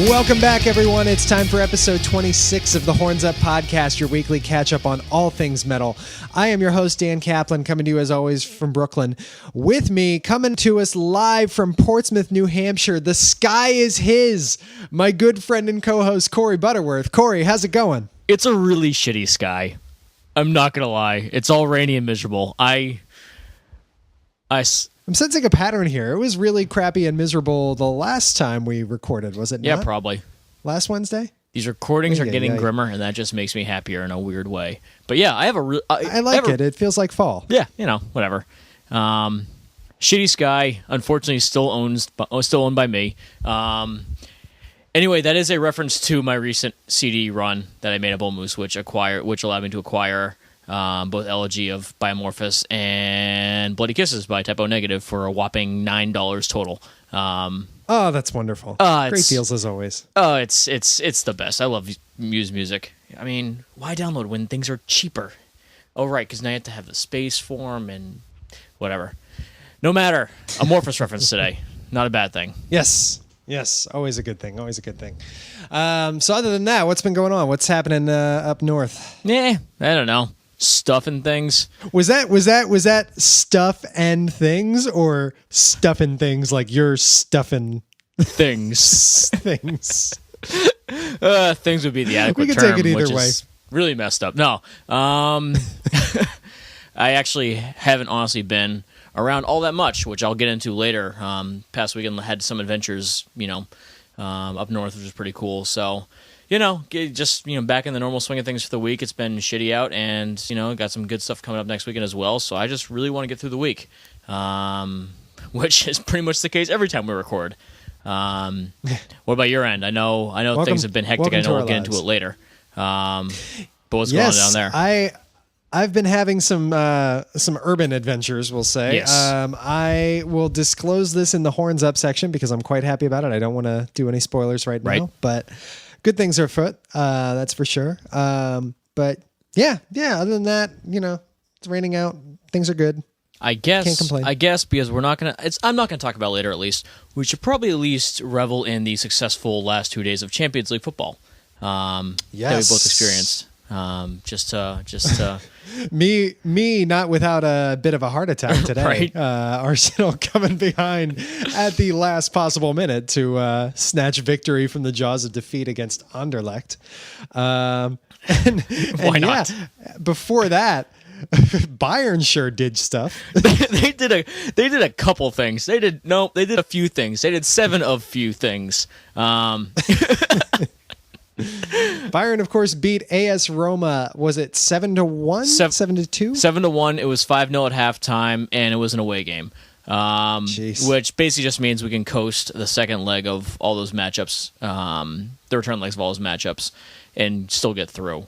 Welcome back, everyone. It's time for episode 26 of the Horns Up Podcast, your weekly catch-up on all things metal. I am your host, Dan Kaplan, coming to you, as always, from Brooklyn. With me, coming to us live from Portsmouth, New Hampshire, the sky is his, my good friend and co-host, Corey Butterworth. Corey, how's it going? It's a really shitty sky. I'm not going to lie. It's all rainy and miserable. I'm sensing a pattern here. It was really crappy and miserable the last time we recorded, was it not? Yeah, probably. Last Wednesday? These recordings are getting grimmer, and that just makes me happier in a weird way. But yeah, I have a I like it. It feels like fall. Yeah, whatever. Shitty sky, unfortunately, still owned by me. Anyway, that is a reference to my recent CD run that I made at Bull Moose, which allowed me to acquire both Elegy of Biomorphos and Bloody Kisses by Typo Negative for a whopping $9 total. Oh, that's wonderful. Great deals as always. Oh, it's the best. I love Muse music. I mean, why download when things are cheaper? Oh, right, because now you have to have the space for them and whatever. No matter. Amorphous reference today. Not a bad thing. Yes, always a good thing. So other than that, what's been going on? What's happening up north? Yeah, I don't know. Stuff and things. Was that stuff and things, or stuff and things like you're stuffing things? Things. Things would be the adequate term. We can take it either which way. Is really messed up. No, I actually haven't honestly been around all that much, which I'll get into later. Past weekend I had some adventures, up north, which was pretty cool. So, just back in the normal swing of things for the week. It's been shitty out, and got some good stuff coming up next weekend as well. So I just really want to get through the week, which is pretty much the case every time we record. What about your end? I know things have been hectic. I know we'll get into it later. But what's going on down there? I've been having some urban adventures, we'll say. Yes. I will disclose this in the Horns Up section because I'm quite happy about it. I don't want to do any spoilers right now, but good things are afoot. That's for sure. But yeah. Other than that, it's raining out. Things are good. I guess. Can't complain. I guess because I'm not going to talk about it later. At least we should probably at least revel in the successful last 2 days of Champions League football. That we both experienced. Me not without a bit of a heart attack today. Right. Arsenal coming behind at the last possible minute to snatch victory from the jaws of defeat against Anderlecht. Why not? Yeah, before that, Bayern sure did stuff. they did a couple things. They did a few things. They did 7 of few things. Bayern, of course, beat AS Roma. Was it 7-1? 7-2? 7-1. It was 5-0 at halftime, and it was an away game. Which basically just means we can coast the second leg of all those matchups, the return legs of all those matchups, and still get through.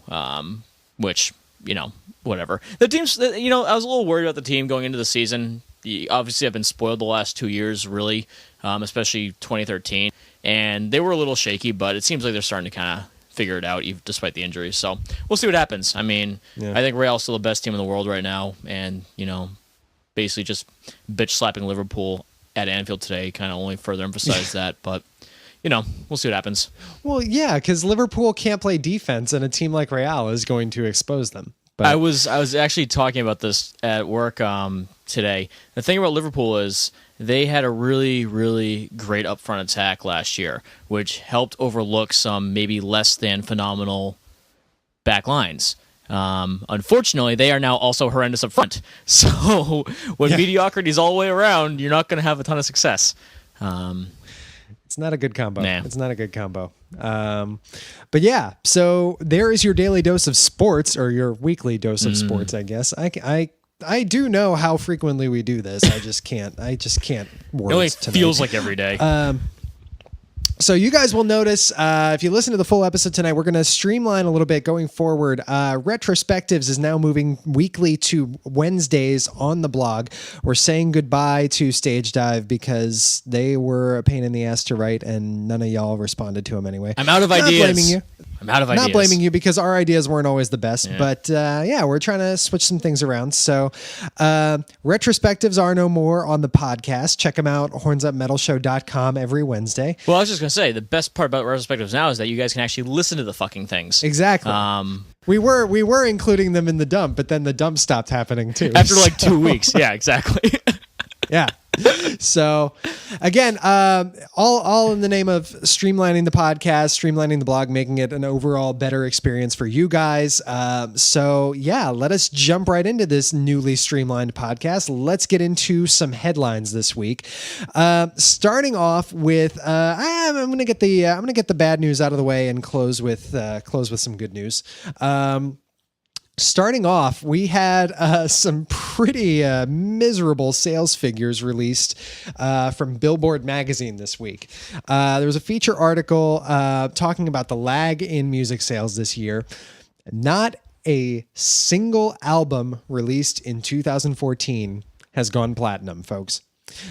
Which, whatever. The teams, I was a little worried about the team going into the season. Obviously, I've been spoiled the last 2 years, really, especially 2013. And they were a little shaky, but it seems like they're starting to kind of figure it out, even despite the injuries. So we'll see what happens. I mean, I think Real's still the best team in the world right now, and basically just bitch slapping Liverpool at Anfield today kind of only further emphasized that. But we'll see what happens. Well, yeah, because Liverpool can't play defense, and a team like Real is going to expose them. But I was actually talking about this at work today. The thing about Liverpool is they had a really, really great upfront attack last year, which helped overlook some maybe less than phenomenal back lines. Unfortunately, they are now also horrendous up front. So when mediocrity is all the way around, you're not going to have a ton of success. It's not a good combo. Nah. It's not a good combo. But yeah, so there is your daily dose of sports, or your weekly dose of sports, I guess. I do know how frequently we do this. I just can't words It only tonight. feels like every day. So you guys will notice, if you listen to the full episode tonight, we're going to streamline a little bit going forward. Retrospectives is now moving weekly to Wednesdays on the blog. We're saying goodbye to Stage Dive because they were a pain in the ass to write, and none of y'all responded to them anyway. I'm out of Not ideas. blaming you. I'm out of ideas. Not blaming you because our ideas weren't always the best, but we're trying to switch some things around. So retrospectives are no more on the podcast. Check them out, hornsupmetalshow.com every Wednesday. Well, I was just going to say, the best part about retrospectives now is that you guys can actually listen to the fucking things. Exactly. We were including them in the dump, but then the dump stopped happening too. After like 2 weeks. Yeah, exactly. Yeah. So again, all in the name of streamlining the podcast, streamlining the blog, making it an overall better experience for you guys. So yeah, let us jump right into this newly streamlined podcast. Let's get into some headlines this week. Starting off with, I'm going to get the bad news out of the way and close with some good news. Starting off, we had some pretty miserable sales figures released from Billboard Magazine this week. There was a feature article talking about the lag in music sales this year. Not a single album released in 2014 has gone platinum, folks.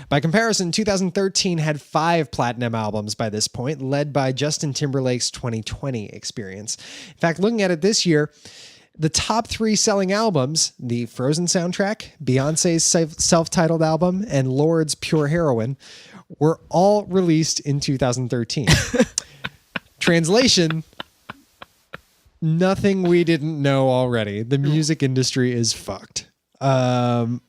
By comparison, 2013 had 5 platinum albums by this point, led by Justin Timberlake's 2020 experience. In fact, looking at it this year, the top 3 selling albums, the Frozen soundtrack, Beyonce's self-titled album, and Lord's Pure Heroin, were all released in 2013. Translation: nothing we didn't know already. The music industry is fucked. You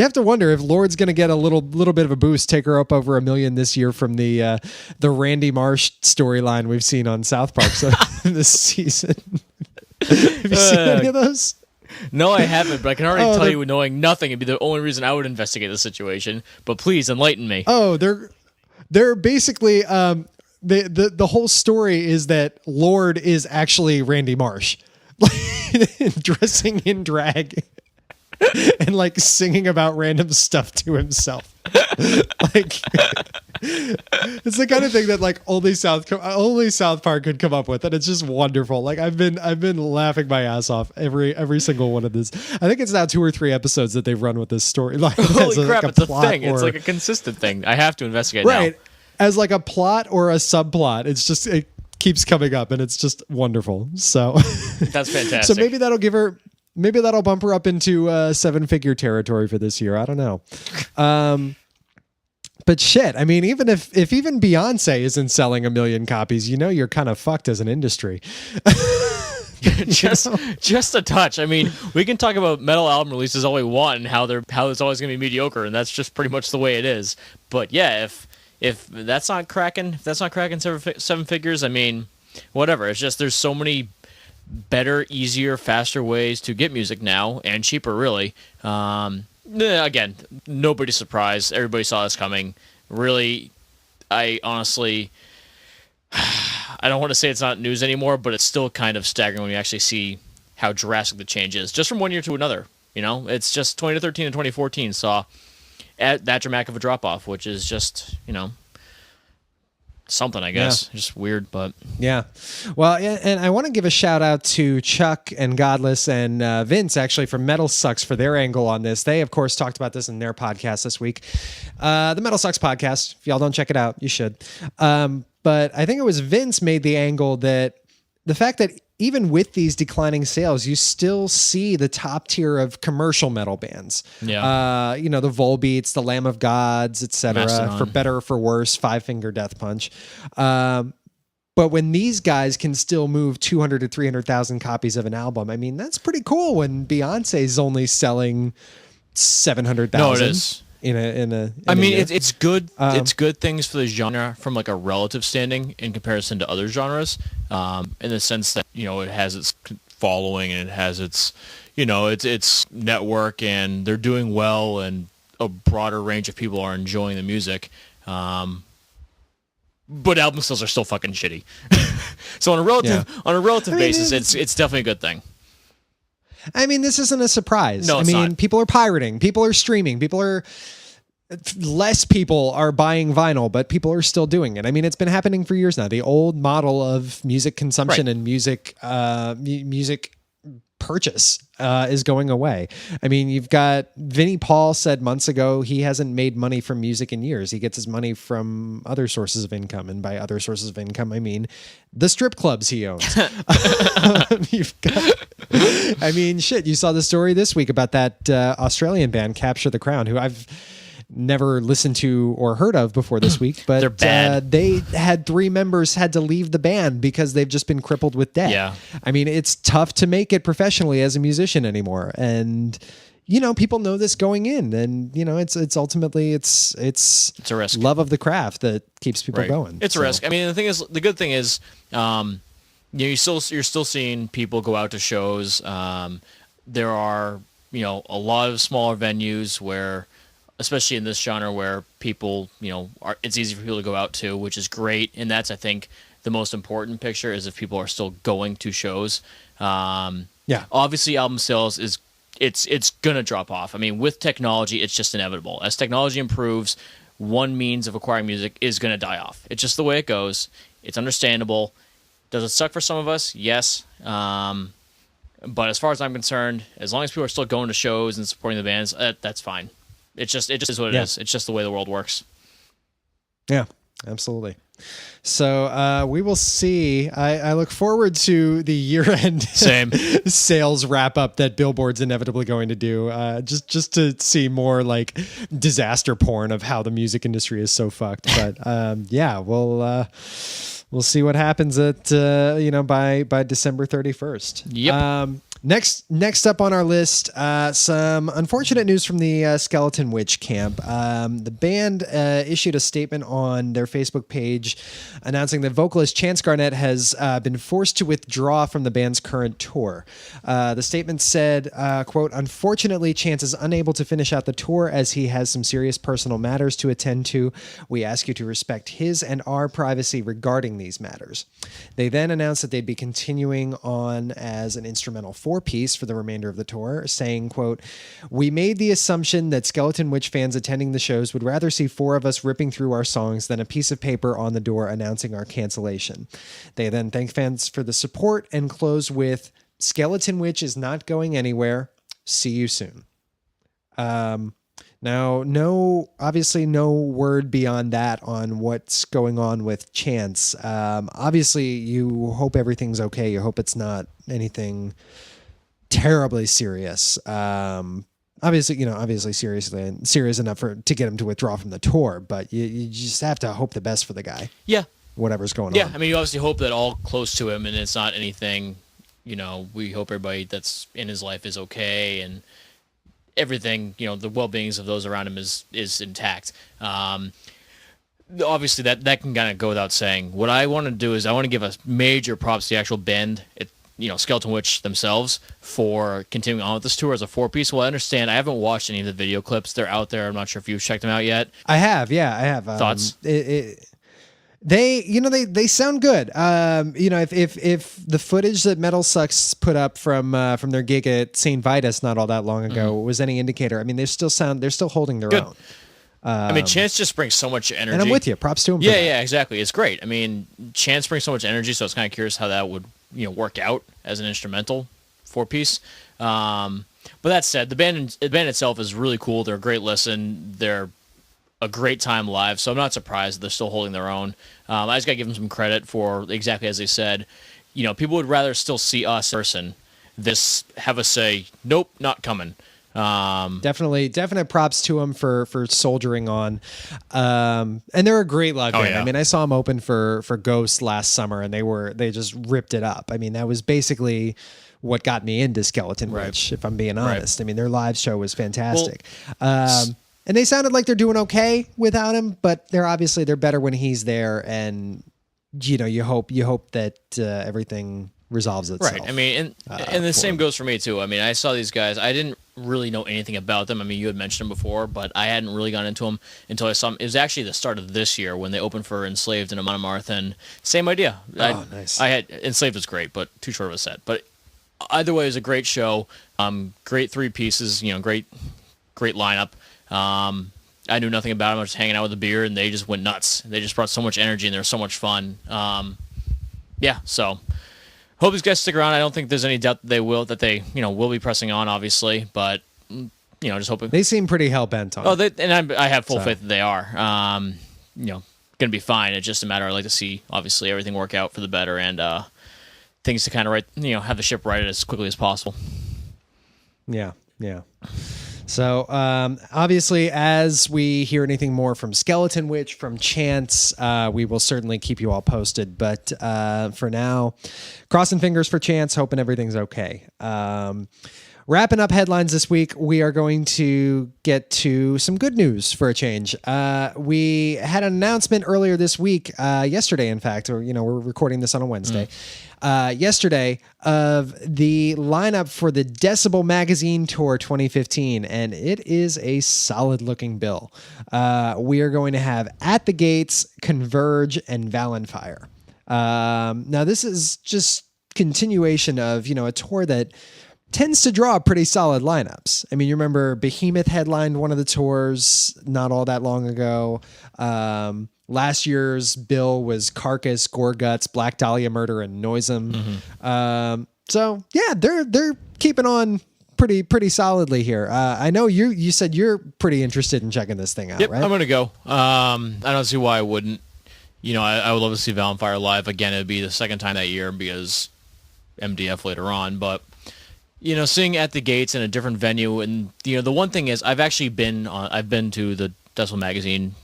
have to wonder if Lord's going to get a little bit of a boost, take her up over 1 million this year from the Randy Marsh storyline we've seen on South Park this season. Have you seen any of those? No, I haven't, but I can already tell you, knowing nothing, it'd be the only reason I would investigate the situation. But please enlighten me. Oh, they're basically the whole story is that Lord is actually Randy Marsh, dressing in drag and like singing about random stuff to himself. Like, it's the kind of thing that like only South Park could come up with, and it's just wonderful. Like I've been laughing my ass off every single one of this. I think it's now 2 or 3 episodes that they've run with this story. Like, holy crap, it's a thing. It's like a consistent thing. I have to investigate now. As like a plot or a subplot. It's just, it keeps coming up, and it's just wonderful. So that's fantastic. So maybe that'll bump her up into 7-figure territory for this year. I don't know. But shit, I mean, even if even Beyonce isn't selling 1 million copies, you're kind of fucked as an industry. just a touch. I mean, we can talk about metal album releases all we want and how it's always going to be mediocre, and that's just pretty much the way it is. But yeah, if that's not cracking, 7 figures, I mean, whatever. It's just there's so many better, easier, faster ways to get music now, and cheaper, really. Again, nobody's surprised. Everybody saw this coming. Really, I honestly, I don't want to say it's not news anymore, but it's still kind of staggering when you actually see how drastic the change is, just from one year to another. It's just 2013 and 2014 saw that dramatic of a drop-off, which is just, something, I guess. Yeah. Just weird, but yeah. Well, and I want to give a shout out to Chuck and Godless and Vince, actually, from Metal Sucks for their angle on this. They, of course, talked about this in their podcast this week. The Metal Sucks podcast. If y'all don't check it out, you should. But I think it was Vince made the angle that the fact that even with these declining sales, you still see the top tier of commercial metal bands. Yeah. The Volbeats, the Lamb of Gods, etc. For better or for worse, Five Finger Death Punch. But when these guys can still move 200 to 300,000 copies of an album, I mean, that's pretty cool when Beyonce's only selling 700,000. No, it is. It's good. It's good things for the genre from like a relative standing in comparison to other genres, in the sense that it has its following and it has its its network, and they're doing well, and a broader range of people are enjoying the music. But album sales are still fucking shitty. So on a relative basis, it's definitely a good thing. I mean, this isn't a surprise. No, it's not. People are pirating, people are streaming, less people are buying vinyl, but people are still doing it. I mean, it's been happening for years now. The old model of music consumption and music purchase is going away. I mean, you've got Vinnie Paul said months ago he hasn't made money from music in years. He gets his money from other sources of income. And by other sources of income, I mean the strip clubs he owns. You've got, I mean, shit, you saw the story this week about that Australian band Capture the Crown, who I've never listened to or heard of before this week, but they're bad. They had 3 members had to leave the band because they've just been crippled with debt. Yeah. I mean, it's tough to make it professionally as a musician anymore. And, you know, people know this going in, and, you know, it's ultimately it's a risk. Love of the craft that keeps people going. It's a risk. I mean, the good thing is, you know, you're still seeing people go out to shows. There are, you know, a lot of smaller venues where, especially in this genre, where people, you know, it's easy for people to go out to, which is great. And that's, I think, the most important picture is if people are still going to shows. Obviously, album sales it's gonna drop off. I mean, with technology, it's just inevitable. As technology improves, one means of acquiring music is gonna die off. It's just the way it goes. It's understandable. Does it suck for some of us? Yes. But as far as I'm concerned, as long as people are still going to shows and supporting the bands, that's fine. It just is what it is. It's just the way the world works. Yeah, absolutely. So we will see. I look forward to the year-end sales wrap-up that Billboard's inevitably going to do, just to see more like disaster porn of how the music industry is so fucked. But we'll see what happens at by December 31st. Yep. Next up on our list, some unfortunate news from the Skeleton Witch camp. The band issued a statement on their Facebook page announcing that vocalist Chance Garnett has been forced to withdraw from the band's current tour. The statement said, quote, "Unfortunately, Chance is unable to finish out the tour as he has some serious personal matters to attend to. We ask you to respect his and our privacy regarding these matters." They then announced that they'd be continuing on as an instrumental four-piece for the remainder of the tour, saying, quote, "We made the assumption that Skeleton Witch fans attending the shows would rather see 4 of us ripping through our songs than a piece of paper on the door announcing our cancellation." They then thanked fans for the support and closed with, "Skeleton Witch is not going anywhere. See you soon." Now, obviously no word beyond that on what's going on with Chance. Obviously you hope everything's okay. You hope it's not anything terribly serious. Obviously serious enough to get him to withdraw from the tour, but you just have to hope the best for the guy. Yeah. Whatever's going on. Yeah. I mean, you obviously hope that all close to him and it's not anything, you know, we hope everybody that's in his life is okay and everything, you know, the well-beings of those around him is intact. Obviously that can kind of go without saying. What I want to do is I want to give a major props to the actual band, Skeleton Witch themselves, for continuing on with this tour as a four-piece. Well, I understand. I haven't watched any of the video clips. They're out there. I'm not sure if you've checked them out yet. I have. Yeah, I have. Thoughts? They sound good. If the footage that Metal Sucks put up from their gig at St. Vitus not all that long ago was any indicator, I mean, they're still holding their own. I mean, Chance just brings so much energy. And I'm with you. Props to him. Yeah, exactly. It's great. I mean, Chance brings so much energy, so I was kind of curious how that would, work out as an instrumental four-piece. But that said, the band itself is really cool. They're a great listen. They're a great time live, so I'm not surprised they're still holding their own. I just got to give them some credit for exactly as they said. People would rather still see us in person than have us say, "Nope, not coming." Definite props to them for soldiering on. And they're a great live band. Yeah. I mean, I saw them open for Ghost last summer, and they just ripped it up. I mean, that was basically what got me into Skeleton Witch, if I'm being honest. Right. I mean, their live show was fantastic. And they sounded like they're doing okay without him, but they're better when he's there. And you hope that everything resolves itself. Right. I mean, and the same goes for me too. I mean, I saw these guys. I didn't really know anything about them. I mean, you had mentioned them before, but I hadn't really gone into them until I saw them. It was actually the start of this year when they opened for Enslaved in Amon Amarth, and same idea. Nice. I had Enslaved was great, but too short of a set. But either way, it was a great show. Great 3 pieces. Great lineup. I knew nothing about them. I was just hanging out with a beer, and they just went nuts. They just brought so much energy, and they were so much fun. So Hope these guys stick around. I don't think there's any doubt that they will will be pressing on, obviously, but just hoping. They seem pretty hell-bent on it. I have full faith that they are. Going to be fine. It's just a matter. I'd like to see, obviously, everything work out for the better and things to kind of have the ship righted as quickly as possible. Yeah. So, obviously, as we hear anything more from Skeleton Witch, from Chance, we will certainly keep you all posted. But for now, crossing fingers for Chance, hoping everything's okay. Wrapping up headlines this week, we are going to get to some good news for a change. We had an announcement earlier this week, yesterday, in fact, or, we're recording this on a Wednesday, yesterday, of the lineup for the Decibel Magazine Tour 2015, and it is a solid-looking bill. We are going to have At the Gates, Converge, and Valenfire. Now, this is just continuation of, a tour that tends to draw pretty solid lineups. I mean, you remember Behemoth headlined one of the tours not all that long ago. Last year's bill was Carcass, Gorguts, Black Dahlia Murder, and Noisem. So yeah, they're keeping on pretty solidly here. I know you said you're pretty interested in checking this thing out, yep, right? I'm gonna go. I don't see why I wouldn't. I would love to see Valenfire live again. It'd be the second time that year because MDF later on, but. Seeing At the Gates in a different venue, and the one thing is, I've been to the Decibel Magazine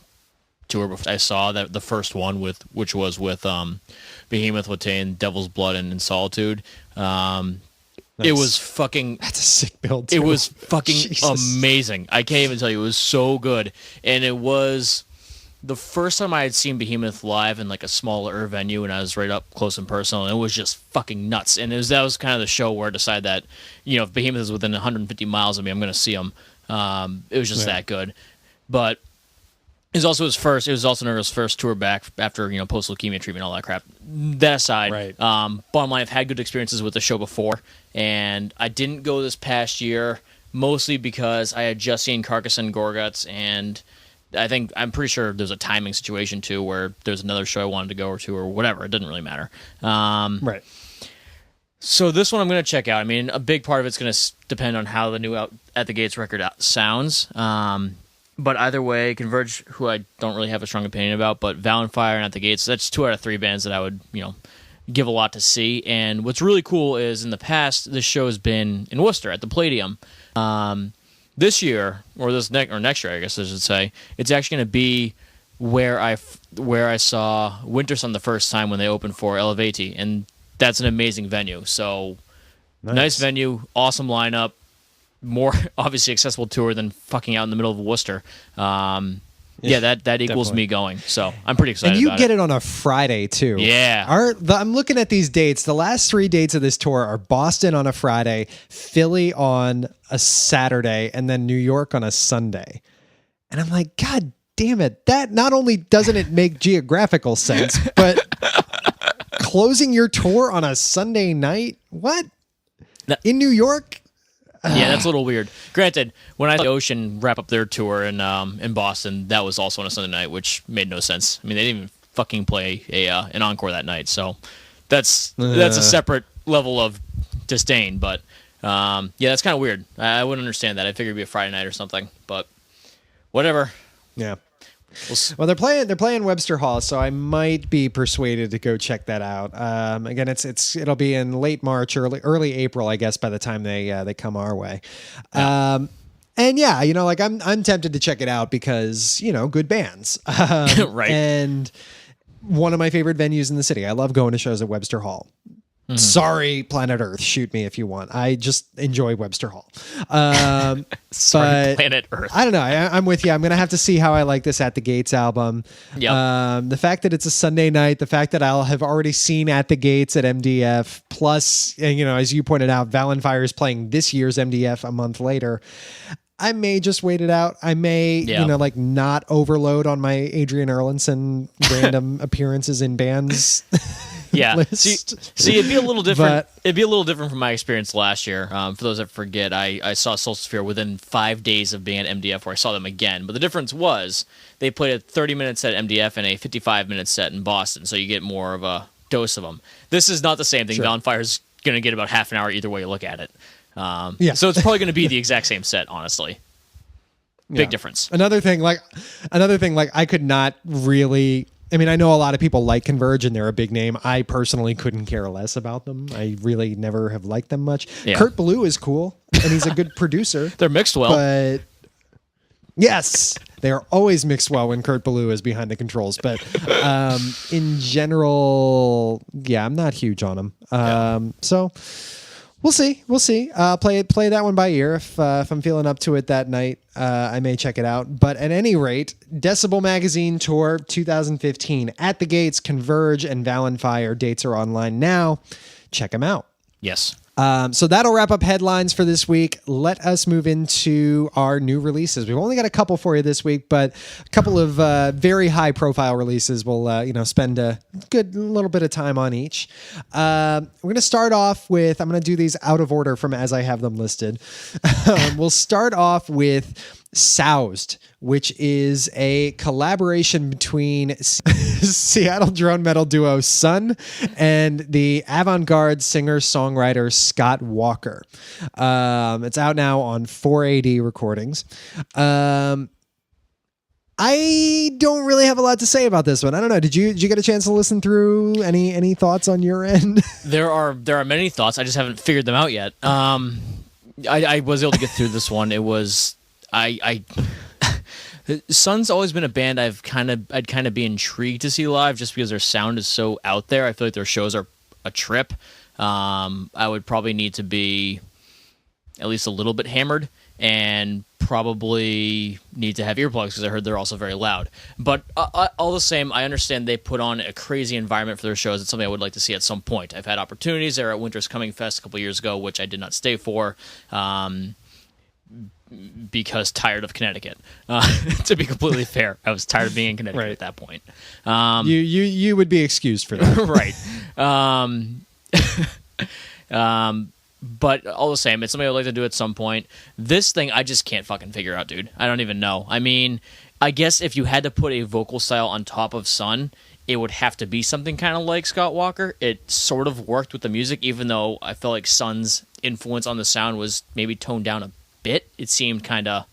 tour before. I saw that the first one which was with Behemoth, Watain, Devil's Blood, and In Solitude. Nice. It was fucking. That's a sick build. Too. It was fucking amazing. I can't even tell you. It was so good, and it was the first time I had seen Behemoth live in like a smaller venue, and I was right up close and personal, and it was just fucking nuts. And that was kind of the show where I decided that, if Behemoth is within 150 miles of me, I'm going to see him. It was just that good. But it was also Nergal's first tour back after, post-leukemia treatment, all that crap. That aside, right. Bottom line, I've had good experiences with the show before, and I didn't go this past year, mostly because I had just seen Carcass and Gorguts, and I'm pretty sure there's a timing situation too where there's another show I wanted to go to or whatever. It doesn't really matter. Right. So this one I'm going to check out. I mean, a big part of it's going to depend on how the new At the Gates record sounds. But either way, Converge, who I don't really have a strong opinion about, but Valenfire and At the Gates, that's 2 out of 3 bands that I would, give a lot to see. And what's really cool is in the past, this show has been in Worcester at the Palladium. This year, or next year, I guess I should say, it's actually going to be where I saw Wintersun the first time when they opened for Elevati, and that's an amazing venue. So, nice venue, awesome lineup, more obviously accessible tour than fucking out in the middle of Worcester. Yeah, that equals definitely. Me going. So I'm pretty excited. And you about get it on a Friday too. Yeah. I'm looking at these dates. The last 3 dates of this tour are Boston on a Friday, Philly on a Saturday, and then New York on a Sunday. And I'm like, God damn it! That not only doesn't it make geographical sense, but closing your tour on a Sunday night. What? In New York? Yeah, that's a little weird. Granted, when I saw Ocean wrap up their tour in Boston, that was also on a Sunday night, which made no sense. I mean, they didn't even fucking play an encore that night, so that's a separate level of disdain. But yeah, that's kind of weird. I wouldn't understand that. I figured it'd be a Friday night or something, but whatever. Yeah. Well, they're playing Webster Hall, so I might be persuaded to go check that out. Again, it'll be in late March, early April, I guess, by the time they come our way. Yeah. And yeah, I'm tempted to check it out because good bands, right? And one of my favorite venues in the city. I love going to shows at Webster Hall. Mm-hmm. Sorry, Planet Earth. Shoot me if you want. I just enjoy Webster Hall. Sorry, Planet Earth. I don't know. I'm with you. I'm going to have to see how I like this At the Gates album. Yep. The fact that it's a Sunday night, the fact that I'll have already seen At the Gates at MDF, plus, as you pointed out, Valenfire is playing this year's MDF a month later. I may just wait it out. I may, not overload on my Adrian Erlinson random appearances in bands. Yeah. List. See, it'd be a little different. It'd be a little different from my experience last year. For those that forget, I saw Solstice within 5 days of being at MDF, where I saw them again. But the difference was they played a 30-minute set at MDF and a 55-minute set in Boston, so you get more of a dose of them. This is not the same thing. Sure. Valenfire's going to get about half an hour either way you look at it. So it's probably going to be the exact same set, honestly. Big difference. Another thing, like I could not really. I mean, I know a lot of people like Converge and they're a big name. I personally couldn't care less about them. I really never have liked them much. Yeah. Kurt Ballou is cool and he's a good producer. They're mixed well. But yes, they are always mixed well when Kurt Ballou is behind the controls. But in general, I'm not huge on them. So we'll see. Play that one by ear. If I'm feeling up to it that night, I may check it out. But at any rate, Decibel Magazine Tour 2015 at the gates, Converge and Valenfire dates are online now. Check them out. Yes. So that'll wrap up headlines for this week. Let us move into our new releases. We've only got a couple for you this week, but a couple of very high profile releases. We'll spend a good little bit of time on each. We're going to start off with, I'm going to do these out of order from as I have them listed. We'll start off with Soused, which is a collaboration between Seattle drone metal duo Sun and the avant-garde singer-songwriter Scott Walker. It's out now on 4AD Recordings. I don't really have a lot to say about this one. I don't know. Did you get a chance to listen through? Any thoughts on your end? There are many thoughts. I just haven't figured them out yet. I was able to get through this one. It was Sun's always been a band I'd kind of be intrigued to see live just because their sound is so out there. I feel like their shows are a trip. I would probably need to be at least a little bit hammered and probably need to have earplugs because I heard they're also very loud. But all the same, I understand they put on a crazy environment for their shows. It's something I would like to see at some point. I've had opportunities there at Winter's Coming Fest a couple years ago, which I did not stay for. Because tired of Connecticut. To be completely fair, I was tired of being in Connecticut at that point. You would be excused for that, right? But all the same, it's something I'd like to do at some point. This thing, I just can't fucking figure out, dude. I don't even know. I mean, I guess if you had to put a vocal style on top of Sun, it would have to be something kind of like Scott Walker. It sort of worked with the music, even though I felt like Sun's influence on the sound was maybe toned down a bit. It seemed kind of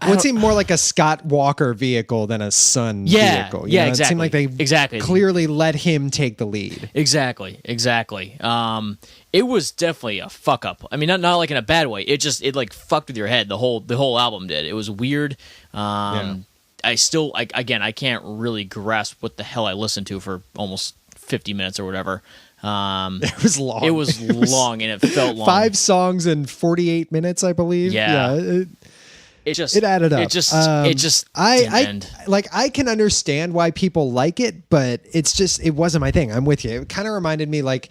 it seemed more like a Scott Walker vehicle than a Sun vehicle. Yeah, know? exactly. It seemed like they clearly let him take the lead. Exactly. It was definitely a fuck up. I mean, not like in a bad way. It like fucked with your head. The whole album did. It was weird. I can't really grasp what the hell I listened to for almost 50 minutes or whatever. It was long. It was long, and it felt long. 5 songs in 48 minutes, I believe. Yeah. It added up. It just didn't end. I can understand why people like it, but it wasn't my thing. I'm with you. It kind of reminded me like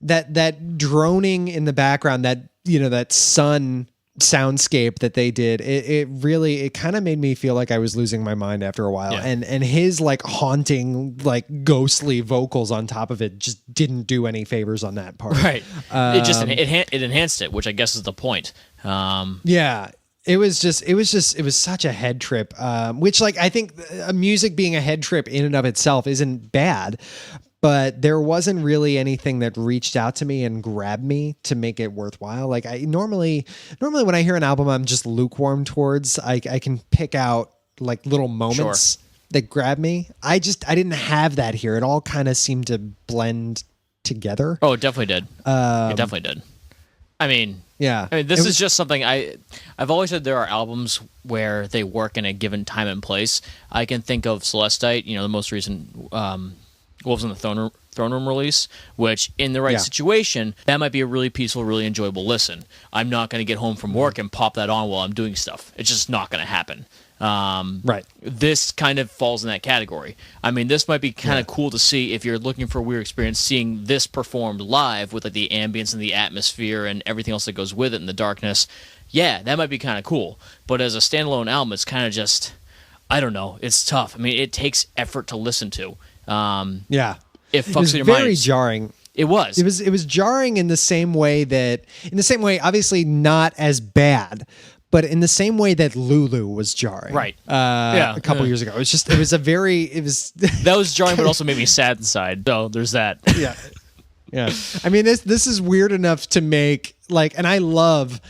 that droning in the background, that Sun soundscape that they did. It kind of made me feel like I was losing my mind after a while. Yeah. And his like haunting, like ghostly vocals on top of it just didn't do any favors on that part. Right. It enhanced it, which I guess is the point. Yeah. It was such a head trip, which like I think music being a head trip in and of itself isn't bad, but there wasn't really anything that reached out to me and grabbed me to make it worthwhile. Like I normally when I hear an album I'm just lukewarm towards, I can pick out like little moments that grab me. I didn't have that here. It all kind of seemed to blend together. Oh, it definitely did. It definitely did. I mean, this is just something I've always said there are albums where they work in a given time and place. I can think of Celestite, the most recent Wolves on the Throne Room release, which in the right situation, that might be a really peaceful, really enjoyable listen. I'm not going to get home from work and pop that on while I'm doing stuff. It's just not going to happen. Right. This kind of falls in that category. I mean, this might be kind of cool to see if you're looking for a weird experience, seeing this performed live with like the ambience and the atmosphere and everything else that goes with it and the darkness. Yeah, that might be kind of cool. But as a standalone album, it's kind of just, I don't know. It's tough. I mean, it takes effort to listen to. It fucks with your mind. Very jarring. It was. It was jarring in the same way, obviously not as bad, but in the same way that Lulu was jarring, right? A couple years ago, it was that was jarring, but also made me sad inside. So there's that. Yeah, yeah. I mean, this is weird enough to make and I love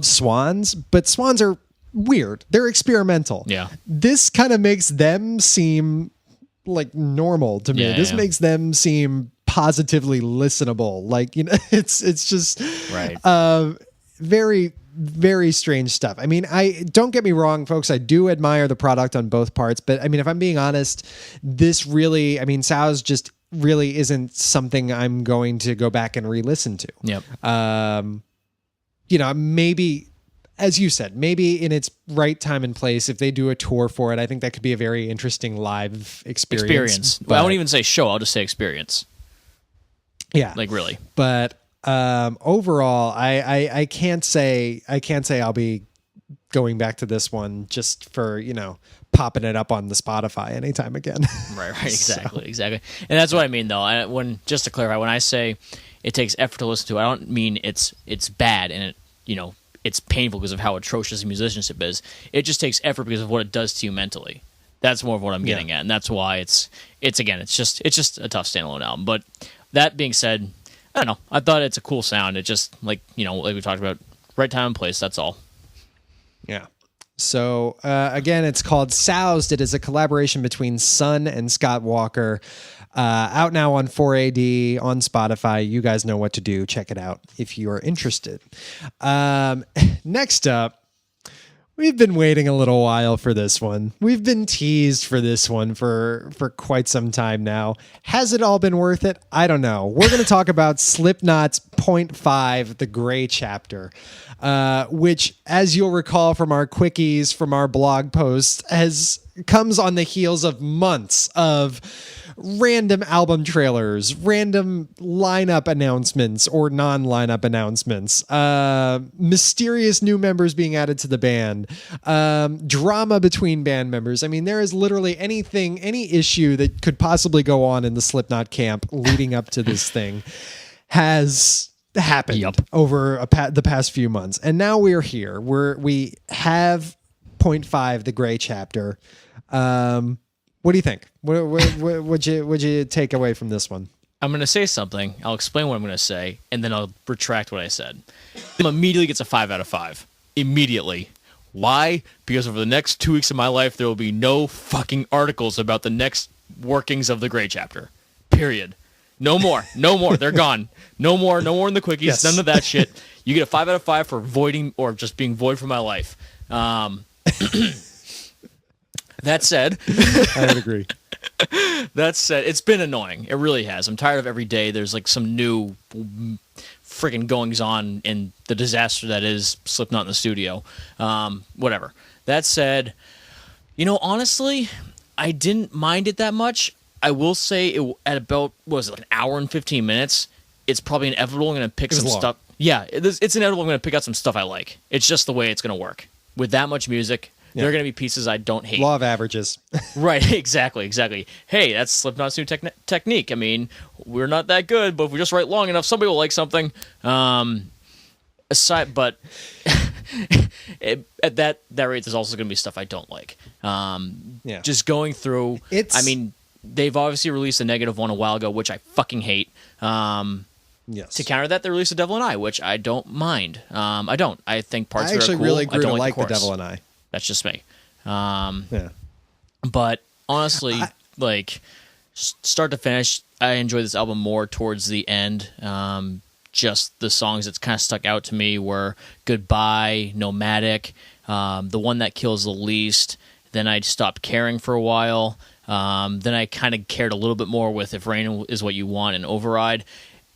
Swans, but Swans are weird. They're experimental. Yeah, this kind of makes them seem like normal to me. This makes them seem positively listenable. It's just right. Very, very strange stuff. I mean, I don't get me wrong, folks. I do admire the product on both parts, but I mean, if I'm being honest, this really, I mean, Sows just really isn't something I'm going to go back and re-listen to. Yep. Maybe, as you said, maybe in its right time and place, if they do a tour for it, I think that could be a very interesting live experience. Well, I won't even say show. I'll just say experience. Yeah. Really. But overall, I can't say I'll be going back to this one just for, popping it up on the Spotify anytime again. Right. Exactly. And that's what I mean, though. Just to clarify, when I say it takes effort to listen to, I don't mean it's bad and it's painful because of how atrocious musicianship is. It just takes effort because of what it does to you mentally. That's more of what I'm getting at, and that's why it's just a tough standalone album. But that being said, I don't know. I thought it's a cool sound. It just like we talked about, right time and place. That's all. Yeah. So again, it's called Soused. It is a collaboration between Sun and Scott Walker. Out now on 4AD on Spotify. You guys know what to do. Check it out if you are interested. Next up, we've been waiting a little while for this one. We've been teased for this one for quite some time now. Has it all been worth it? I don't know. We're going to talk about Slipknot's Point 5, The Gray Chapter, which, as you'll recall from our quickies, from our blog post, comes on the heels of months of random album trailers, random lineup announcements or non-lineup announcements, mysterious new members being added to the band, drama between band members. I mean, there is literally any issue that could possibly go on in the Slipknot camp leading up to this thing has happened over the past few months. And now we're here. We have Point 5, The Gray Chapter. What do you think? What would you take away from this one? I'm going to say something. I'll explain what I'm going to say, and then I'll retract what I said. It immediately gets a 5 out of 5. Immediately. Why? Because over the next 2 weeks of my life, there will be no fucking articles about the next workings of the Gray Chapter. Period. No more. They're gone. No more in the quickies. Yes. None of that shit. You get a 5 out of 5 for voiding or just being void from my life. That said, I would agree. That said, it's been annoying. It really has. I'm tired of every day there's like some new freaking goings on in the disaster that is Slipknot in the studio. Whatever. That said, honestly, I didn't mind it that much. I will say at about, an hour and 15 minutes, it's probably inevitable I'm going to pick some stuff. Yeah, it's inevitable I'm going to pick out some stuff I like. It's just the way it's going to work. With that much music, there are going to be pieces I don't hate. Law of averages. Right, exactly. Hey, that's Slipknot's new technique. I mean, we're not that good, but if we just write long enough, somebody will like something. But at that rate, there's also going to be stuff I don't like. Just going through, they've obviously released a negative one a while ago, which I fucking hate. Yes. To counter that, they released a Devil and I, which I don't mind. I don't. I think parts of it are cool. I actually really grew to like the Devil and I. That's just me. But honestly, start to finish, I enjoyed this album more towards the end. Just the songs that kind of stuck out to me were Goodbye, Nomadic, the one that kills the least. Then I stopped caring for a while. Then I kind of cared a little bit more with If Rain Is What You Want and Override.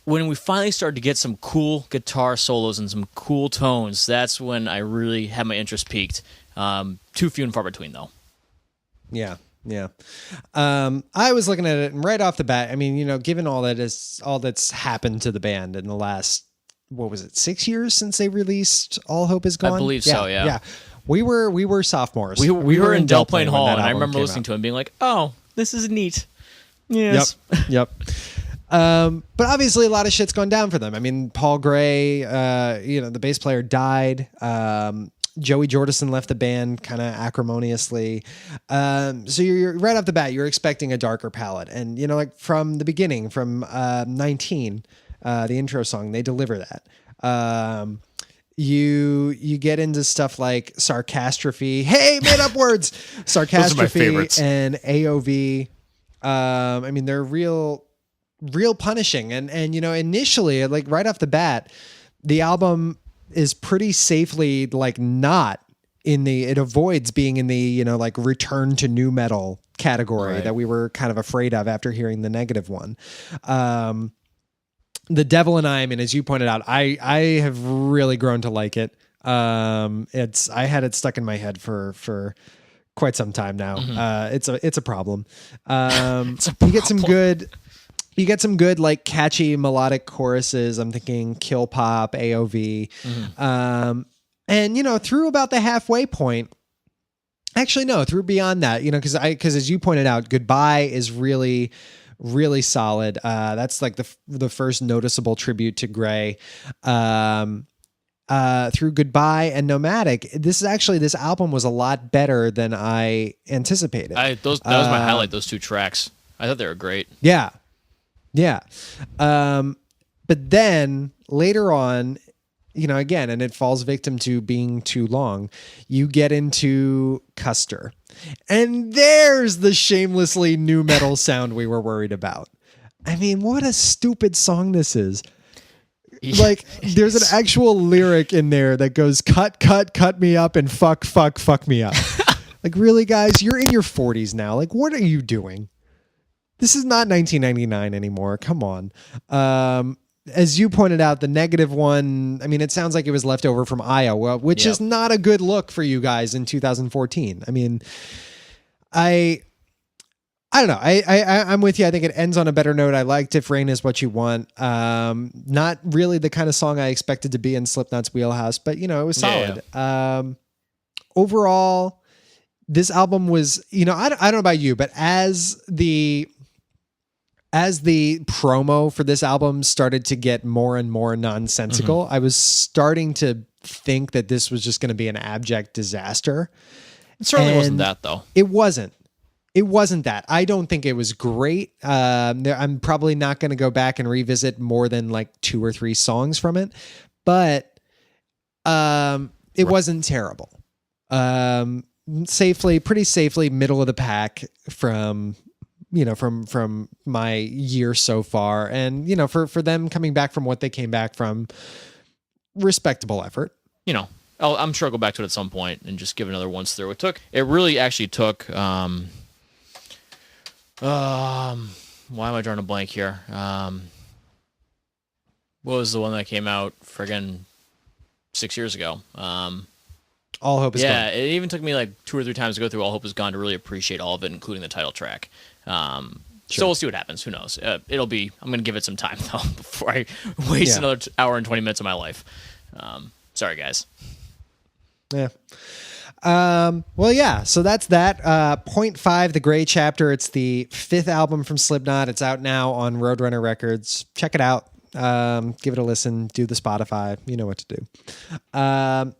When we finally started to get some cool guitar solos and some cool tones, that's when I really had my interest peaked. Too few and far between, though. Yeah. I was looking at it, and right off the bat, I mean, given all that's happened to the band in the last, 6 years since they released All Hope Is Gone? I believe so, yeah. Yeah. We were sophomores. We were in Del Plain Hall, and I remember listening to it and being like, oh, this is neat. Yes. Yep. But obviously a lot of shit's gone down for them. I mean, Paul Gray, the bass player died. Joey Jordison left the band kind of acrimoniously. So you're right off the bat, you're expecting a darker palette. And, like from the beginning, from 19, the intro song, they deliver that. You get into stuff like Sarcastrophe. Hey, made up words. Sarcastrophe and AOV. I mean, they're real punishing. And initially, like right off the bat, the album is pretty safely like not in it avoids being in the, like return to nu metal category that we were kind of afraid of after hearing the negative one. The Devil and I mean, as you pointed out, I have really grown to like it. I had it stuck in my head for quite some time now. Mm-hmm. It's a problem. You get some good, like catchy melodic choruses. I'm thinking Kill Pop, AOV. Mm-hmm. And through about the halfway point, actually, no, through beyond that, cause as you pointed out, Goodbye is really, really solid. That's like the first noticeable tribute to Gray. Through Goodbye and Nomadic, this album was a lot better than I anticipated. That was my highlight, those two tracks. I thought they were great. Yeah. Yeah. But then later on, again, and it falls victim to being too long, you get into Custer. And there's the shamelessly nu metal sound we were worried about. I mean, what a stupid song this is. Like, there's an actual lyric in there that goes, cut me up and fuck me up. Like, really, guys? You're in your 40s now. Like, what are you doing? This is not 1999 anymore. Come on. As you pointed out, the negative one, I mean, it sounds like it was left over from Iowa, which is not a good look for you guys in 2014. I mean, I don't know. I'm with you. I think it ends on a better note. I liked If Rain Is What You Want. Not really the kind of song I expected to be in Slipknot's wheelhouse, but it was solid. Yeah. Overall, this album was, I don't know about you, but as the promo for this album started to get more and more nonsensical, mm-hmm. I was starting to think that this was just going to be an abject disaster. It certainly wasn't that, though. It wasn't that. I don't think it was great. I'm probably not going to go back and revisit more than like 2 or 3 songs from it, but it wasn't terrible. Pretty safely middle of the pack from my year so far. And, for them coming back from what they came back from, respectable effort. I'm sure I'll go back to it at some point and just give it another once through. It really actually took, why am I drawing a blank here? What was the one that came out friggin' 6 years ago? All Hope Is Gone. Yeah, it even took me like 2 or 3 times to go through All Hope Is Gone to really appreciate all of it, including the title track. So we'll see what happens. Who knows? I'm going to give it some time, though, before I waste another hour and 20 minutes of my life. Sorry, guys. Yeah. Well, yeah. So that's that. 0.5, The Gray Chapter. It's the 5th album from Slipknot. It's out now on Roadrunner Records. Check it out. Give it a listen. Do the Spotify. You know what to do.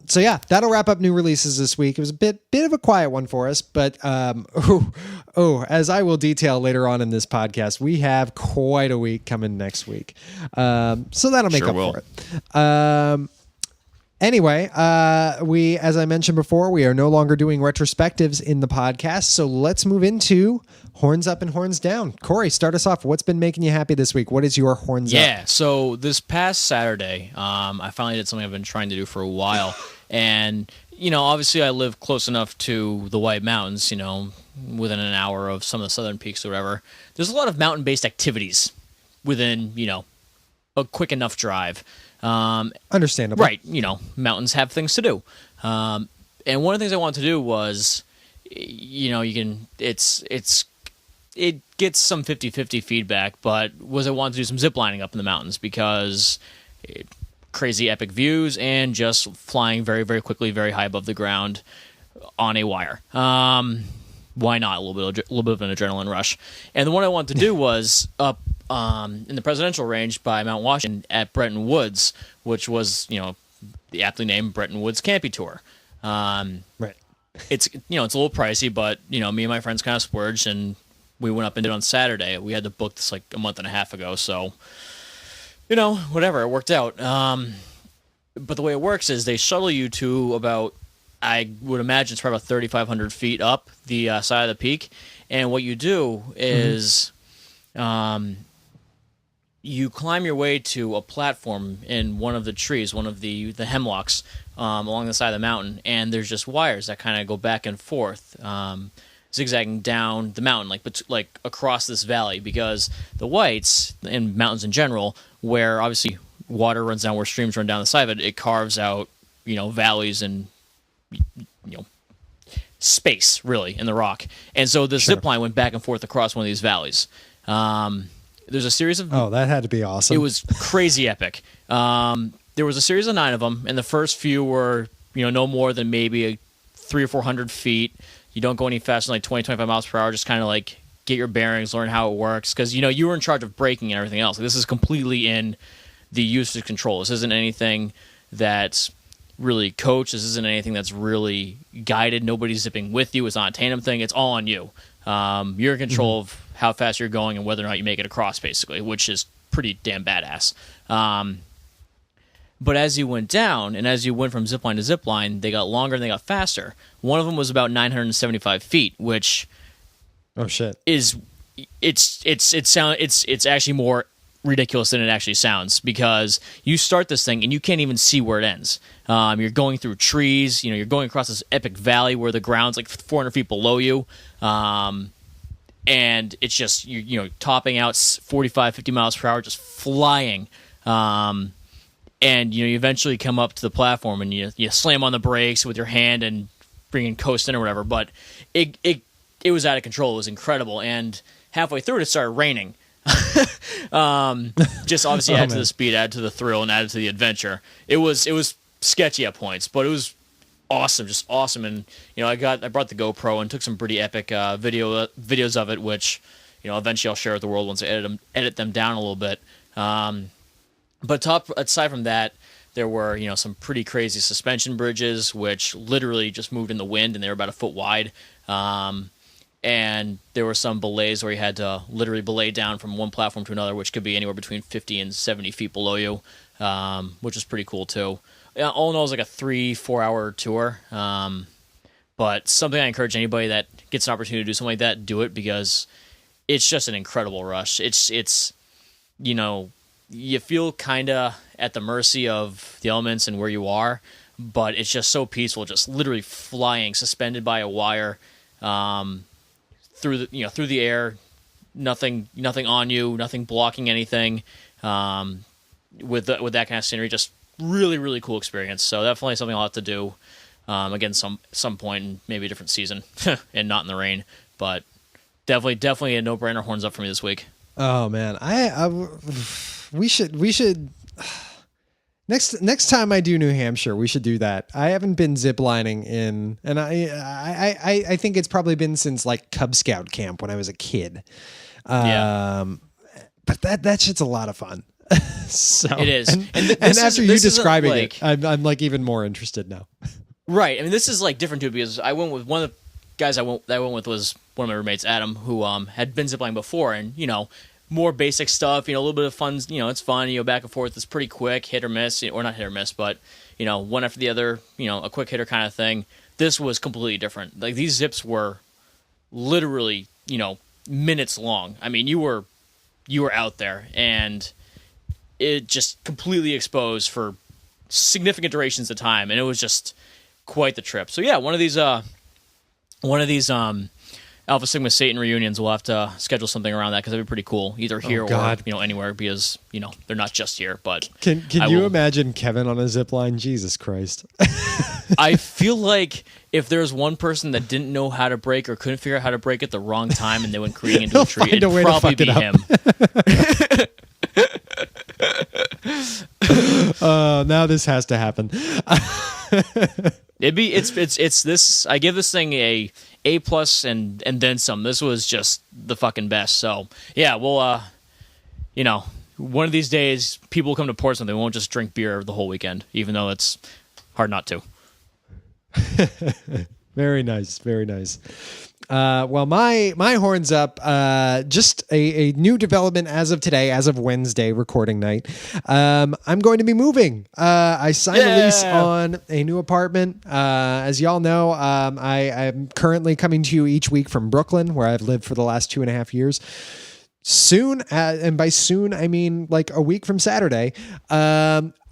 So yeah, that'll wrap up new releases this week. It was a bit of a quiet one for us, but as I will detail later on in this podcast, we have quite a week coming next week. So that'll make up for it. Anyway, as I mentioned before, we are no longer doing retrospectives in the podcast. So let's move into Horns Up and Horns Down. Corey, start us off. What's been making you happy this week? What is your Horns Up? Yeah, so this past Saturday, I finally did something I've been trying to do for a while. And, obviously I live close enough to the White Mountains, within an hour of some of the southern peaks or whatever. There's a lot of mountain-based activities within, a quick enough drive. Understandable. Right. Mountains have things to do. And one of the things I wanted to do was, it gets some 50-50 feedback, but I wanted to do some zip lining up in the mountains because crazy epic views and just flying very, very quickly, very high above the ground on a wire. Why not? A little bit of an adrenaline rush. And the one I wanted to do was up in the presidential range by Mount Washington at Bretton Woods, which was, the aptly named Bretton Woods Campy Tour. Right. It's it's a little pricey, but me and my friends kind of splurged, and we went up and did it on Saturday. We had to book this like a month and a half ago, so whatever, it worked out. But the way it works is they shuttle you to about, I would imagine it's probably about 3,500 feet up the side of the peak, and what you do is you climb your way to a platform in one of the trees, one of the hemlocks along the side of the mountain, and there's just wires that kind of go back and forth, zigzagging down the mountain, like across this valley, because the Whites, and mountains in general, where obviously water runs down, where streams run down the side of it, it carves out, valleys and, space, really, in the rock. And so the zip line went back and forth across one of these valleys. There's a series of... Oh, that had to be awesome. It was crazy epic. There was a series of 9 of them, and the first few were, no more than maybe 300 or 400 feet. You don't go any faster than like 20, 25 miles per hour, just kind of like get your bearings, learn how it works, because, you were in charge of braking and everything else. This is completely in the usage control. This isn't anything that's really coached. This isn't anything that's really guided. Nobody's zipping with you. It's not a tandem thing. It's all on you. You're in control of how fast you're going and whether or not you make it across, basically, which is pretty damn badass. But as you went down, and as you went from zipline to zipline, they got longer and they got faster. One of them was about 975 feet, which is it's actually more ridiculous than it actually sounds, because you start this thing and you can't even see where it ends. You're going through trees, you're going across this epic valley where the ground's like 400 feet below you. And it's just, topping out 45, 50 miles per hour, just flying. And, you eventually come up to the platform and you slam on the brakes with your hand and bring in coasting or whatever. But it was out of control. It was incredible. And halfway through it started raining. Just obviously add to the speed, add to the thrill, and add to the adventure. It was sketchy at points, but it was awesome, just awesome. And I brought the GoPro and took some pretty epic videos of it, which eventually I'll share with the world once I edit them down a little bit. But aside from that, there were some pretty crazy suspension bridges, which literally just moved in the wind, and they were about a foot wide. And there were some belays where you had to literally belay down from one platform to another, which could be anywhere between 50 and 70 feet below you, which was pretty cool too. All in all, it was like a 3-4 hour tour. But something I encourage anybody that gets an opportunity to do something like that, do it, because it's just an incredible rush. It's you feel kind of at the mercy of the elements and where you are, but it's just so peaceful, just literally flying, suspended by a wire, through the air, nothing on you, nothing blocking anything. With that kind of scenery, just really, really cool experience. So definitely something I'll have to do again some point in maybe a different season and not in the rain. But definitely a no-brainer. Horns up for me this week. Oh man, we should next time I do New Hampshire, we should do that. I haven't been ziplining and I think it's probably been since like Cub Scout camp when I was a kid. But that shit's a lot of fun. So it is. And after you describing it, I'm like even more interested now. Right. I mean, this is like different too, because I went with one of the guys I went with was one of my roommates, Adam, who had been ziplining before, and more basic stuff, a little bit of fun, it's fun, back and forth. It's pretty quick, hit or miss, or not hit or miss, but, one after the other, a quick hitter kind of thing. This was completely different. Like, these zips were literally, minutes long. I mean, you were out there, and it just completely exposed for significant durations of time, and it was just quite the trip. So yeah, one of these Alpha Sigma Satan reunions, we'll have to schedule something around that, because that'd be pretty cool, either here or anywhere, because they're not just here. But can you imagine Kevin on a zip line? Jesus Christ! I feel like if there's one person that didn't know how to brake or couldn't figure out how to brake at the wrong time, and they went careening into a tree, it'd probably be him. Now this has to happen. It's this. I give this thing a plus and then some. This was just the fucking best. So yeah, we'll one of these days people will come to Portsmouth. They won't just drink beer the whole weekend, even though it's hard not to. Very nice. Very nice. Well, my horns up, just a new development as of today, as of Wednesday recording night. I'm going to be moving. I signed a lease on a new apartment. As y'all know, I'm currently coming to you each week from Brooklyn, where I've lived for the last 2.5 years. Soon, and by soon, I mean like a week from Saturday,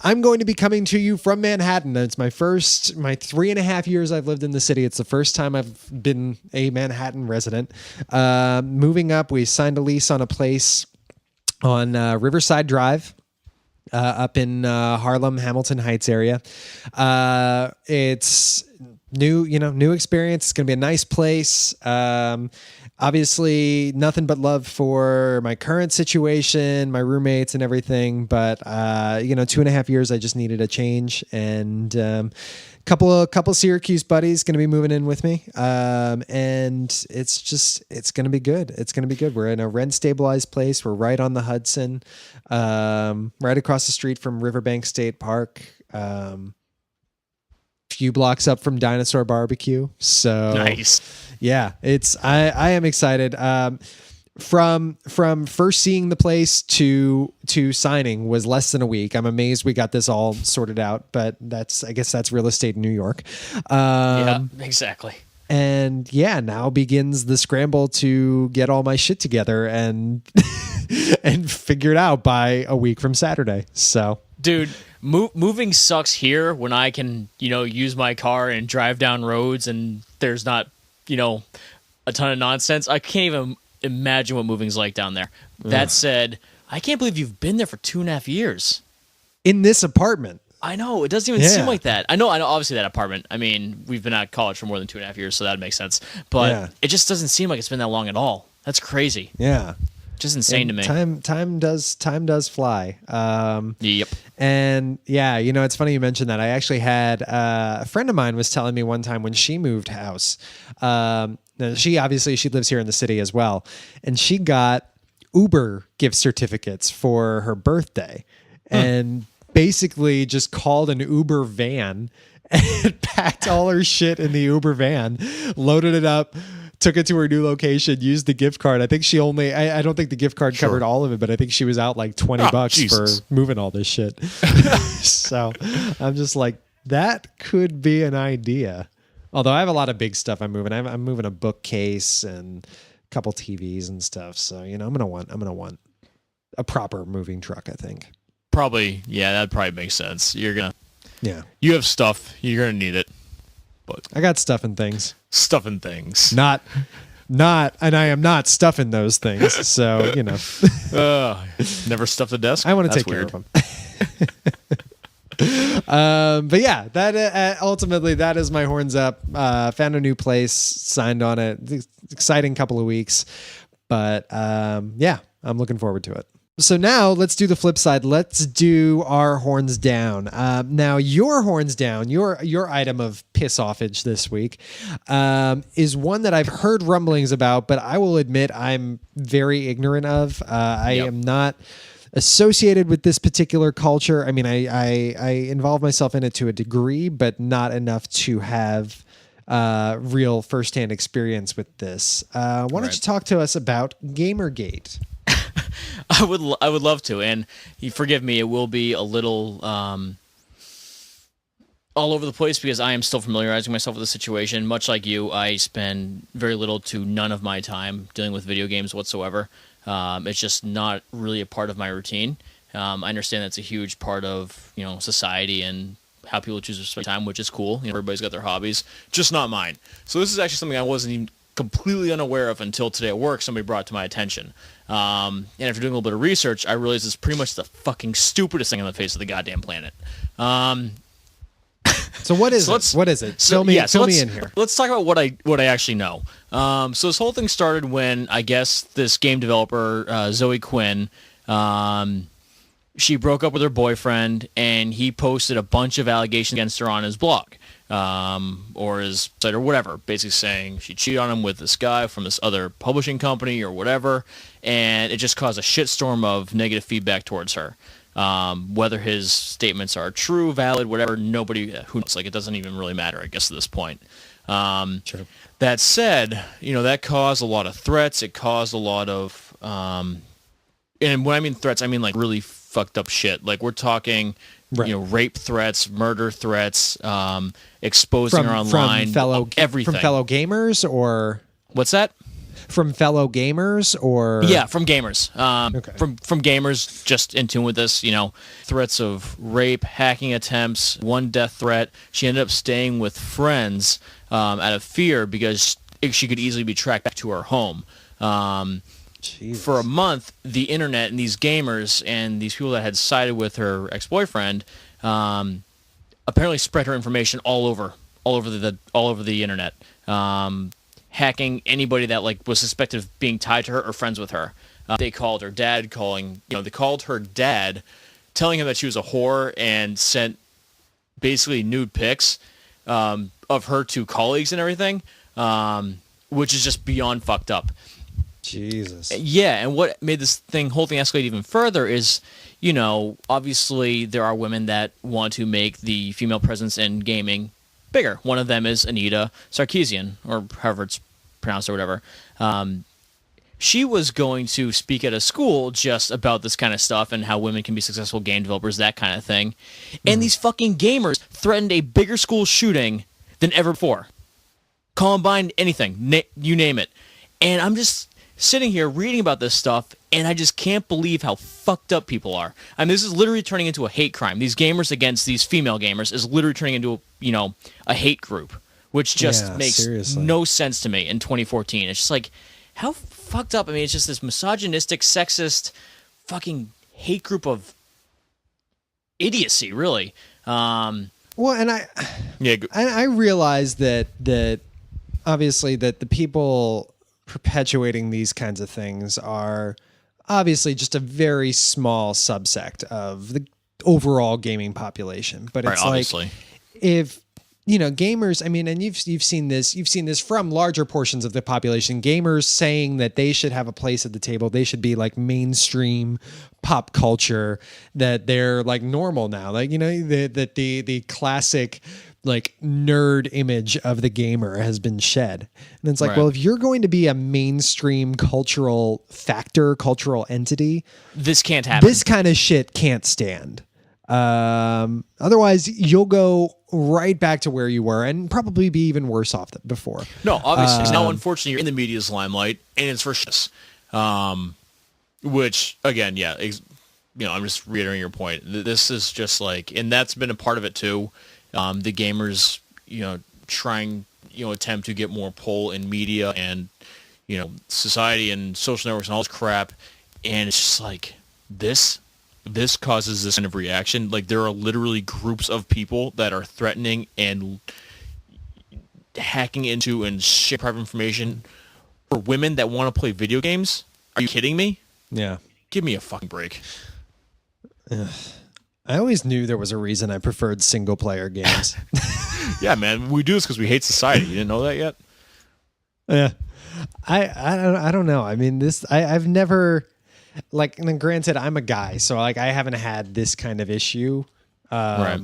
I'm going to be coming to you from Manhattan. It's my 3.5 years I've lived in the city. It's the first time I've been a Manhattan resident. Moving up, we signed a lease on a place on Riverside Drive. Up in Harlem, Hamilton Heights area. It's new experience. It's going to be a nice place. Obviously, nothing but love for my current situation, my roommates, and everything. But 2.5 years, I just needed a change, and couple Syracuse buddies going to be moving in with me, and it's going to be good. It's going to be good. We're in a rent stabilized place. We're right on the Hudson, right across the street from Riverbank State Park. Few blocks up from Dinosaur Barbecue. So nice. Yeah, I am excited. From first seeing the place to signing was less than a week. I'm amazed we got this all sorted out, but I guess that's real estate in New York. Yeah, exactly. And yeah, now begins the scramble to get all my shit together and and figure it out by a week from Saturday. So, dude, moving sucks here when I can, use my car and drive down roads and there's not, a ton of nonsense. I can't even imagine what moving's like down there. That said, I can't believe you've been there for 2.5 years. In this apartment. I know. It doesn't even seem like that. I know, obviously that apartment. I mean, we've been at college for more than 2.5 years, so that makes sense. But it just doesn't seem like it's been that long at all. That's crazy. Yeah. Just insane to me. Time does fly. Yep. And yeah, it's funny you mentioned that. I actually had a friend of mine was telling me one time when she moved house. She lives here in the city as well, and she got Uber gift certificates for her birthday, and basically just called an Uber van and packed all her shit in the Uber van, loaded it up, took it to her new location, used the gift card. I think she I don't think the gift card covered all of it, but I think she was out like $20 for moving all this shit. So I'm just like, that could be an idea. Although I have a lot of big stuff I'm moving. I'm moving a bookcase and a couple TVs and stuff. So, I'm going to want a proper moving truck, I think. Probably. Yeah, that probably makes sense. Yeah. You have stuff. You're going to need it. But I got stuff and things. Stuffing things. Not, and I am not stuffing those things. So, never stuffed a desk? I want to take care of them. But yeah, that ultimately that is my horns up. Found a new place, signed on it. It's exciting couple of weeks, but yeah, I'm looking forward to it. So now let's do the flip side. Let's do our horns down. Now your horns down, your item of piss offage this week is one that I've heard rumblings about, but I will admit I'm very ignorant of. I am not associated with this particular culture. I mean, I involve myself in it to a degree, but not enough to have real firsthand experience with this. Why don't you talk to us about Gamergate? I would love to, and you forgive me, it will be a little all over the place because I am still familiarizing myself with the situation. Much like you, I spend very little to none of my time dealing with video games whatsoever. It's just not really a part of my routine. I understand that's a huge part of society and how people choose to spend time, which is cool. Everybody's got their hobbies, just not mine. So this is actually something I wasn't even completely unaware of until today at work. Somebody brought it to my attention. And after doing a little bit of research, I realized it's pretty much the fucking stupidest thing on the face of the goddamn planet. So what is it? What is it? Fill me in here. Let's talk about what I actually know. So this whole thing started when I guess this game developer Zoe Quinn, she broke up with her boyfriend, and he posted a bunch of allegations against her on his blog. or his site or whatever, basically saying she cheated on him with this guy from this other publishing company or whatever, and it just caused a shitstorm of negative feedback towards her. Whether his statements are true, valid, whatever, nobody, who knows, like, it doesn't even really matter, I guess, at this point. Sure. That said, that caused a lot of threats. It caused a lot of, and when I mean threats, I mean like really fucked up shit. Like, we're talking, right. Rape threats, murder threats, exposing her online, everything. From fellow gamers, or what's that? From fellow gamers, or yeah, from gamers. Okay. From gamers just in tune with this. Threats of rape, hacking attempts, one death threat. She ended up staying with friends out of fear because she could easily be tracked back to her home. For a month, the internet and these gamers and these people that had sided with her ex-boyfriend apparently spread her information all over the internet, hacking anybody that was suspected of being tied to her or friends with her. They called her dad, telling him that she was a whore, and sent basically nude pics of her to colleagues and everything, which is just beyond fucked up. Jesus. Yeah, and what made this whole thing escalate even further is, obviously there are women that want to make the female presence in gaming bigger. One of them is Anita Sarkeesian, or however it's pronounced or whatever. She was going to speak at a school just about this kind of stuff and how women can be successful game developers, that kind of thing. And these fucking gamers threatened a bigger school shooting than ever before. Columbine, anything, you name it. And I'm just sitting here reading about this stuff, and I just can't believe how fucked up people are. I mean, this is literally turning into a hate crime. These gamers against these female gamers is literally turning into a hate group, which just makes no sense to me in 2014. It's just like, how fucked up. I mean, it's just this misogynistic, sexist, fucking hate group of idiocy, really. Well, and I realize that obviously that the people perpetuating these kinds of things are obviously just a very small subsect of the overall gaming population. But it's obviously, if gamers, I mean, and you've seen this from larger portions of the population, gamers saying that they should have a place at the table, they should be like mainstream pop culture, that they're like normal now, like that the classic like nerd image of the gamer has been shed. And it's like, right. Well, if you're going to be a mainstream cultural entity, this can't happen. This kind of shit can't stand. Otherwise you'll go right back to where you were and probably be even worse off than before. No, obviously. Now, unfortunately, you're in the media's limelight, and it's for shit. Which, again, yeah, I'm just reiterating your point. This is just like, and that's been a part of it too. The gamers, trying, attempt to get more pull in media and, society and social networks and all this crap. And it's just like, this causes this kind of reaction. Like, there are literally groups of people that are threatening and hacking into and sharing private information for women that want to play video games. Are you kidding me? Yeah. Give me a fucking break. I always knew there was a reason I preferred single player games. Yeah, man. We do this because we hate society. You didn't know that yet? Yeah. I don't know. I mean, I've never, like, and granted, I'm a guy, so like I haven't had this kind of issue. Right.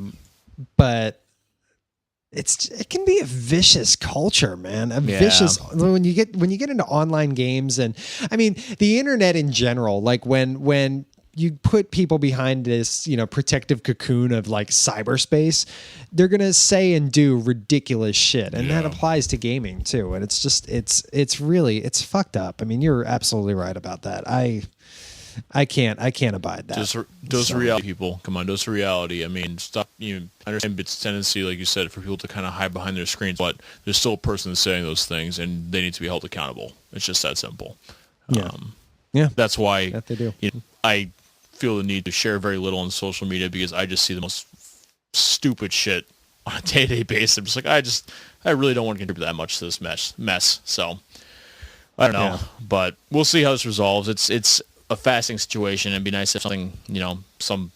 But it can be a vicious culture, man. Vicious when you get into online games, and I mean the internet in general. Like when you put people behind this, protective cocoon of like cyberspace, they're gonna say and do ridiculous shit, and that applies to gaming too. And it's just it's really fucked up. I mean, you're absolutely right about that. I can't abide that. Dose reality, people. Come on, dose reality. I mean, stop. I understand its tendency, like you said, for people to kind of hide behind their screens, but there's still a person saying those things, and they need to be held accountable. It's just that simple. Yeah. That's why they do. I feel the need to share very little on social media, because I just see the most stupid shit on a day-to-day basis. I'm just like, I really don't want to contribute that much to this mess. So I don't know, but we'll see how this resolves. It's a fascinating situation. It'd be nice if something, some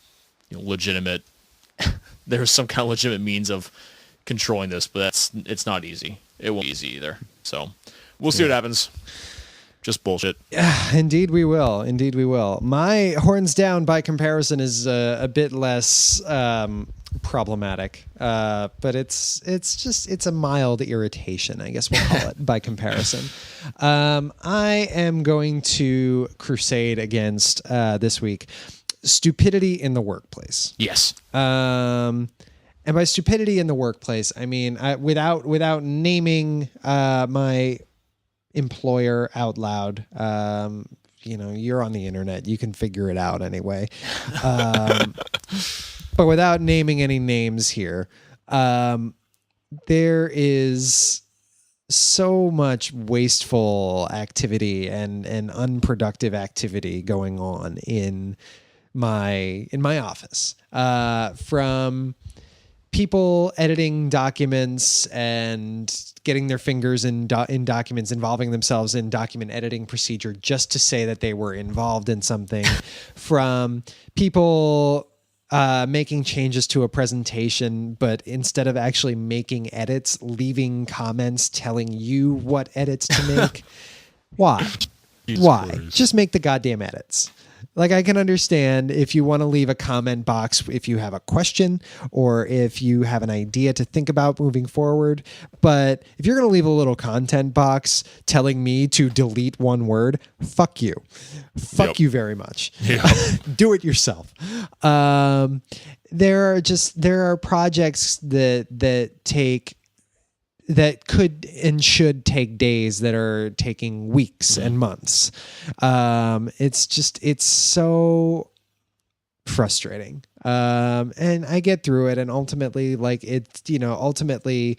legitimate, there's some kind of legitimate means of, controlling this, but it's not easy. It won't be easy either. So we'll see what happens. Just bullshit. Yeah, indeed we will. Indeed we will. My horns down by comparison is a bit less problematic, but it's a mild irritation, I guess we'll call it, by comparison. I am going to crusade against this week stupidity in the workplace. Yes. And by stupidity in the workplace, I mean without naming my employer out loud. You're on the internet, you can figure it out anyway. But without naming any names here, there is so much wasteful activity and unproductive activity going on in my office, from people editing documents and getting their fingers in documents, involving themselves in document editing procedure just to say that they were involved in something, from people making changes to a presentation, but instead of actually making edits, leaving comments telling you what edits to make. Why? Why? Just make the goddamn edits. Like, I can understand if you want to leave a comment box if you have a question or if you have an idea to think about moving forward. But if you're going to leave a little content box telling me to delete one word, fuck you. Fuck you very much. Yeah. Do it yourself. There are projects that could and should take days that are taking weeks and months. It's so frustrating. And I get through it. And ultimately, ultimately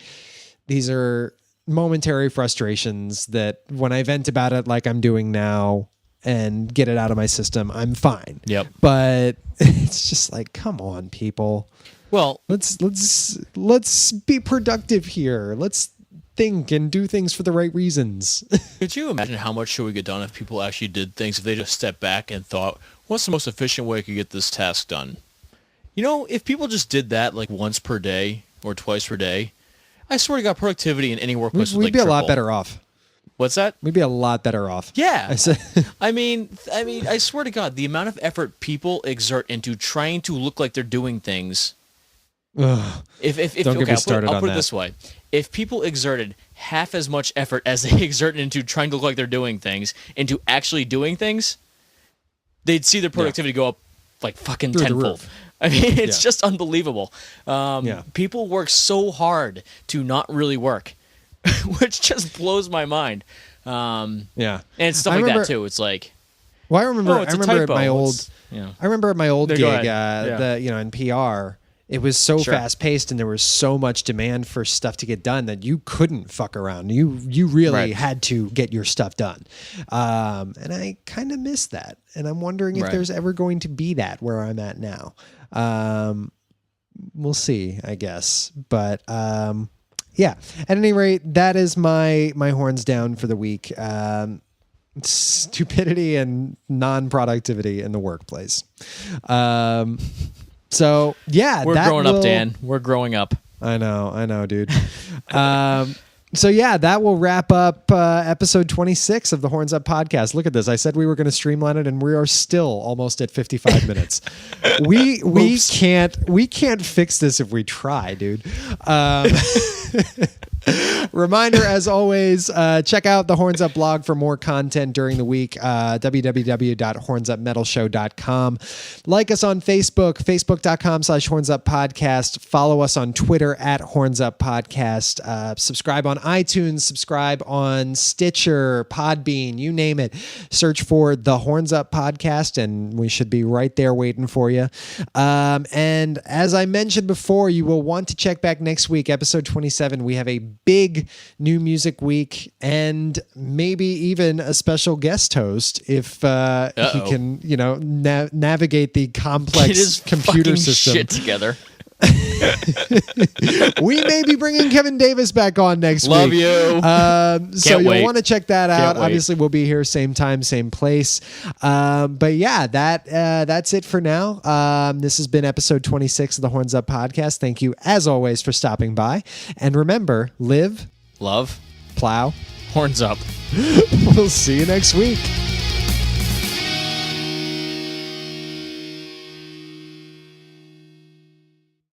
these are momentary frustrations that when I vent about it, like I'm doing now, and get it out of my system, I'm fine. Yep. But it's just like, come on, people. Well, let's be productive here. Let's think and do things for the right reasons. Could you imagine how much should we get done if people actually did things, if they just stepped back and thought, what's the most efficient way I could get this task done? If people just did that like once per day or twice per day, I swear to God, productivity in any workplace would be a lot better off. What's that? We'd be a lot better off. Yeah. I mean, I swear to God, the amount of effort people exert into trying to look like they're doing things. Ugh. Don't get me started on that. I'll put it this way. If people exerted half as much effort as they exert into trying to look like they're doing things into actually doing things, they'd see their productivity go up like fucking tenfold. I mean, it's just unbelievable. People work so hard to not really work, which just blows my mind. And it's stuff like that too. It's like, well, I remember at my old gig, in PR. It was so fast paced and there was so much demand for stuff to get done that you couldn't fuck around. You really had to get your stuff done. And I kind of miss that. And I'm wondering if there's ever going to be that where I'm at now. We'll see, I guess. But at any rate, that is my horns down for the week. Stupidity and non-productivity in the workplace. So we're growing up, Dan. We're growing up. I know, dude. That will wrap up episode 26 of the Horns Up podcast. Look at this. I said we were going to streamline it, and we are still almost at 55 minutes. We can't fix this if we try, dude. Reminder, as always, check out the Horns Up blog for more content during the week, www.hornsupmetalshow.com. Like us on Facebook, facebook.com/hornsuppodcast. Follow us on Twitter @hornsuppodcast. Subscribe on iTunes, subscribe on Stitcher, Podbean, you name it. Search for the Horns Up podcast, and we should be right there waiting for you. And as I mentioned before, you will want to check back next week, episode 27. We have a big new music week and maybe even a special guest host if he can, navigate the complex computer system. Shit together. We may be bringing Kevin Davis back on next Love week. you. So you'll want to check that out. Wait. Obviously, we'll be here same time, same place. But yeah, that's it for now. This has been episode 26 of the Horns Up Podcast. Thank you, as always, for stopping by. And remember, live, love, plow, horns up. We'll see you next week.